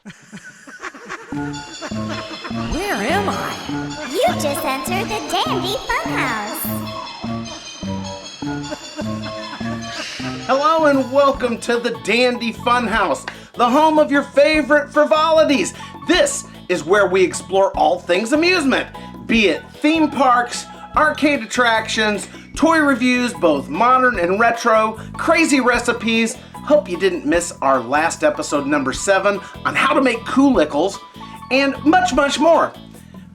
Where am I? You just entered the Dandy Funhouse. Hello and welcome to the Dandy Funhouse, the home of your favorite frivolities. This is where we explore all things amusement, be it theme parks, arcade attractions, toy reviews, both modern and retro, crazy recipes. Hope you didn't miss our last episode, number 7, on how to make Koolickles, and much, much more.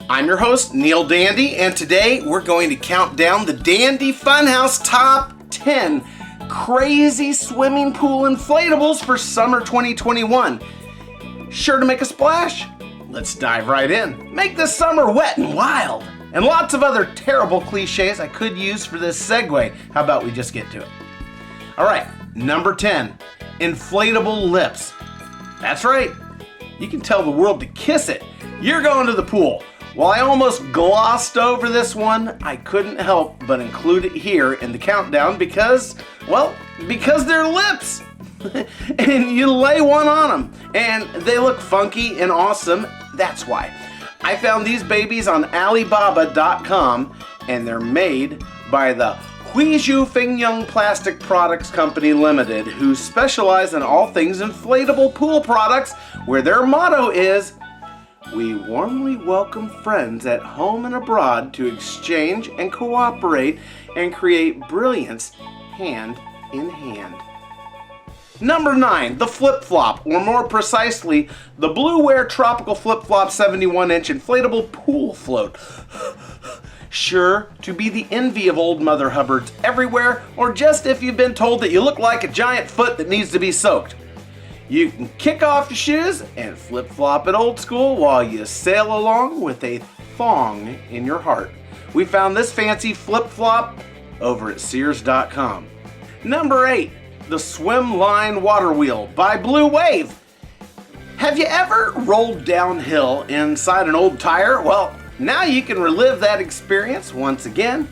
I'm your host, Neil Dandy, and today we're going to count down the Dandy Funhouse Top 10 Crazy Swimming Pool Inflatables for summer 2021. Sure to make a splash? Let's dive right in. Make this summer wet and wild. And lots of other terrible cliches I could use for this segue. How about we just get to it? All right, number 10, Inflatable Lips. That's right. You can tell the world to kiss it. You're going to the pool. While I almost glossed over this one, I couldn't help but include it here in the countdown because they're lips. And you lay one on them, and they look funky and awesome. That's why. I found these babies on Alibaba.com, and they're made by the Huizhou Fengyang Plastic Products Company Limited, who specialize in all things inflatable pool products, where their motto is, "We warmly welcome friends at home and abroad to exchange and cooperate and create brilliance hand in hand." Number 9, the Flip Flop, or more precisely, the Blue Wear Tropical Flip Flop 71-inch inflatable pool float. Sure to be the envy of old Mother Hubbards everywhere, or just if you've been told that you look like a giant foot that needs to be soaked. You can kick off your shoes and flip-flop it old school while you sail along with a thong in your heart. We found this fancy flip-flop over at Sears.com. Number 8, the Swimline Water Wheel by Blue Wave. Have you ever rolled downhill inside an old tire? Well, now you can relive that experience once again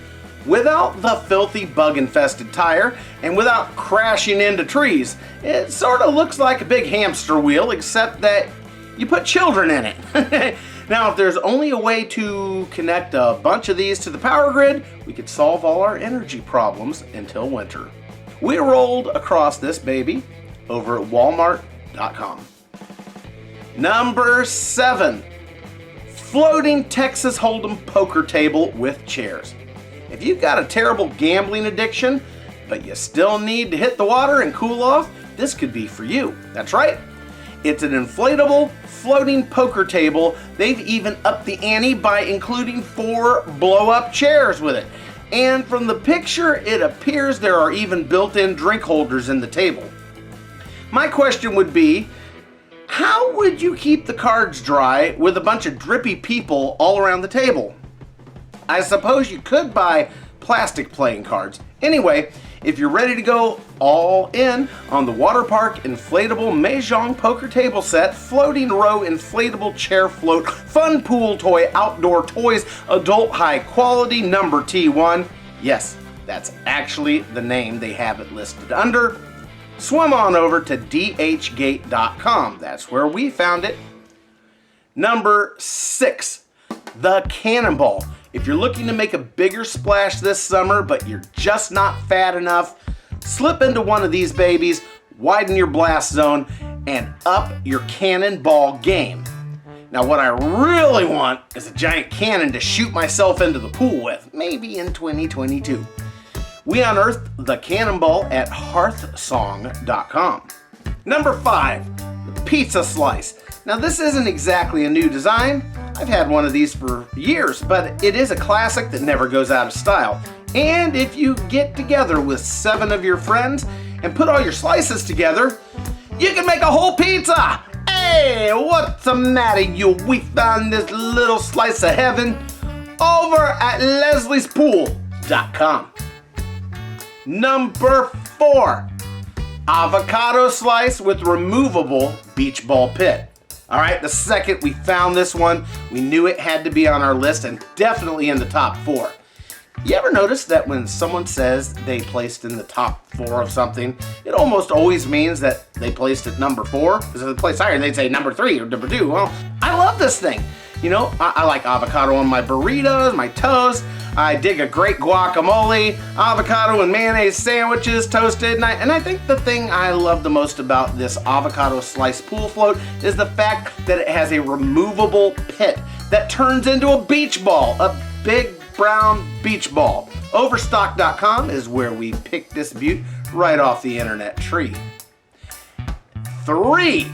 without the filthy bug-infested tire and without crashing into trees. It sort of looks like a big hamster wheel, except that you put children in it. Now, if there's only a way to connect a bunch of these to the power grid, we could solve all our energy problems until winter. We rolled across this baby over at Walmart.com. Number 7, floating Texas Holdem poker table with chairs. If you've got a terrible gambling addiction, but you still need to hit the water and cool off, this could be for you. That's right. It's an inflatable floating poker table. They've even upped the ante by including 4 blow-up chairs with it. And from the picture, it appears there are even built-in drink holders in the table. My question would be, how would you keep the cards dry with a bunch of drippy people all around the table? I suppose you could buy plastic playing cards. Anyway, if you're ready to go all in on the water park inflatable Mahjong poker table set, floating row inflatable chair float, fun pool toy, outdoor toys, adult high quality number T1. Yes, that's actually the name they have it listed under. Swim on over to dhgate.com. That's where we found it. Number 6, the Cannonball. If you're looking to make a bigger splash this summer, but you're just not fat enough, slip into one of these babies, widen your blast zone, and up your Cannonball game. Now, what I really want is a giant cannon to shoot myself into the pool with, maybe in 2022. We unearthed the Cannonball at hearthsong.com. Number 5, the Pizza Slice. Now, this isn't exactly a new design. I've had one of these for years, but it is a classic that never goes out of style. And if you get together with 7 of your friends and put all your slices together, you can make a whole pizza! Hey, what's the matter, you? We found this little slice of heaven over at lesliespool.com. Number 4, Avocado Slice with removable beach ball pit. All right, the second we found this one, we knew it had to be on our list and definitely in the top 4. You ever notice that when someone says they placed in the top 4 of something, it almost always means that they placed at number 4? Because if they placed higher, they'd say number 3 or number 2. Well, I love this thing. You know, I like avocado on my burritos, my toast. I dig a great guacamole, avocado and mayonnaise sandwiches, toasted. And I think the thing I love the most about this Avocado Slice pool float is the fact that it has a removable pit that turns into a beach ball, a big brown beach ball. Overstock.com is where we picked this beaut right off the internet tree. 3.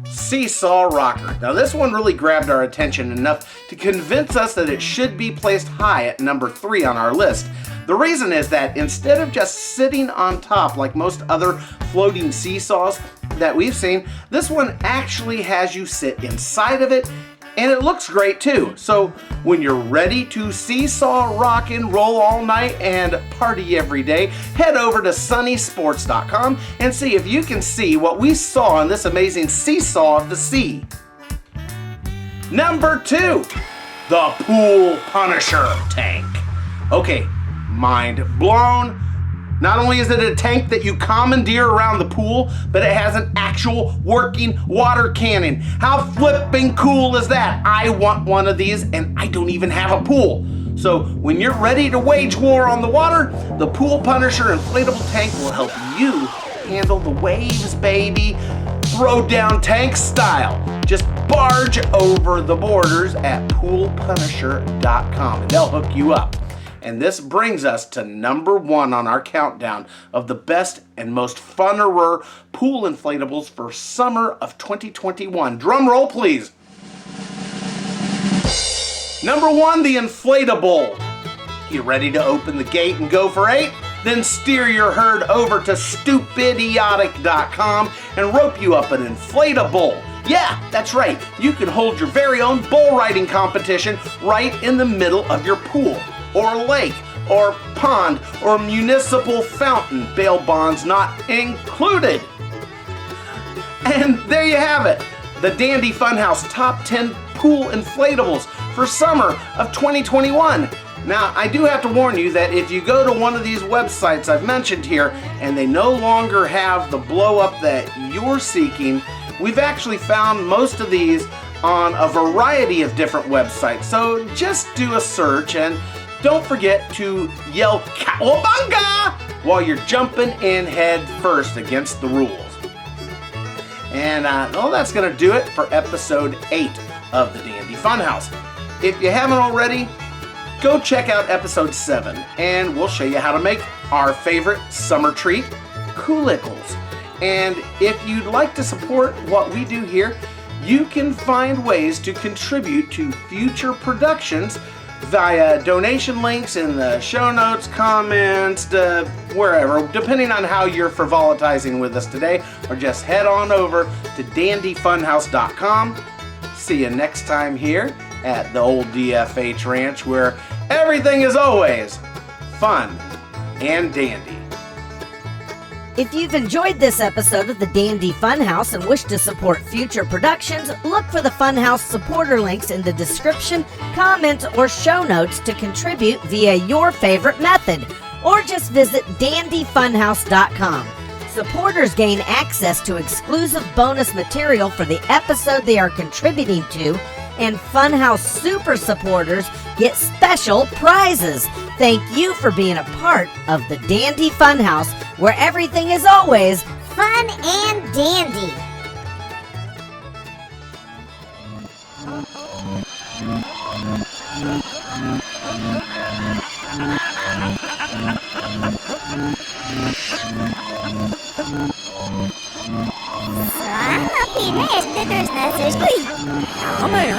Seesaw Rocker. Now this one really grabbed our attention enough to convince us that it should be placed high at number 3 on our list. The reason is that instead of just sitting on top like most other floating seesaws that we've seen, this one actually has you sit inside of it, and it looks great too. So when you're ready to seesaw, rock, and roll all night and party every day, head over to sunnysports.com and see if you can see what we saw on this amazing seesaw of the sea. Number 2, the Pool Punisher tank. Okay, mind blown. Not only is it a tank that you commandeer around the pool, but it has an actual working water cannon. How flipping cool is that? I want one of these, and I don't even have a pool. So when you're ready to wage war on the water, the Pool Punisher inflatable tank will help you handle the waves, baby. Throw down tank style. Just barge over the borders at poolpunisher.com, and they'll hook you up. And this brings us to number 1 on our countdown of the best and most funner pool inflatables for summer of 2021. Drum roll, please. Number 1, the Inflatable. You ready to open the gate and go for 8? Then steer your herd over to SUPER-DUPER and rope you up an inflatable. Yeah, that's right. You can hold your very own bull riding competition right in the middle of your pool, or lake, or pond, or municipal fountain, bail bonds not included. And there you have it, the Dandy Funhouse Top 10 Pool Inflatables for summer of 2021. Now, I do have to warn you that if you go to one of these websites I've mentioned here and they no longer have the blow up that you're seeking, we've actually found most of these on a variety of different websites. So just do a search and don't forget to yell "Cowabunga" while you're jumping in head first against the rules. And well, that's going to do it for episode 8 of the Dandy Funhouse. If you haven't already, go check out episode 7, and we'll show you how to make our favorite summer treat, Coolicles. And if you'd like to support what we do here, you can find ways to contribute to future productions via donation links in the show notes, comments, wherever, depending on how you're frivolitizing with us today, or just head on over to dandyfunhouse.com. See you next time here at the old DFH Ranch, where everything is always fun and dandy. If you've enjoyed this episode of the Dandy Funhouse and wish to support future productions, look for the Funhouse supporter links in the description, comments, or show notes to contribute via your favorite method, or just visit dandyfunhouse.com. Supporters gain access to exclusive bonus material for the episode they are contributing to, and Funhouse Super Supporters get special prizes. Thank you for being a part of the Dandy Funhouse, where everything is always Fun and dandy. Selamat pindah, terus nasi. Come here.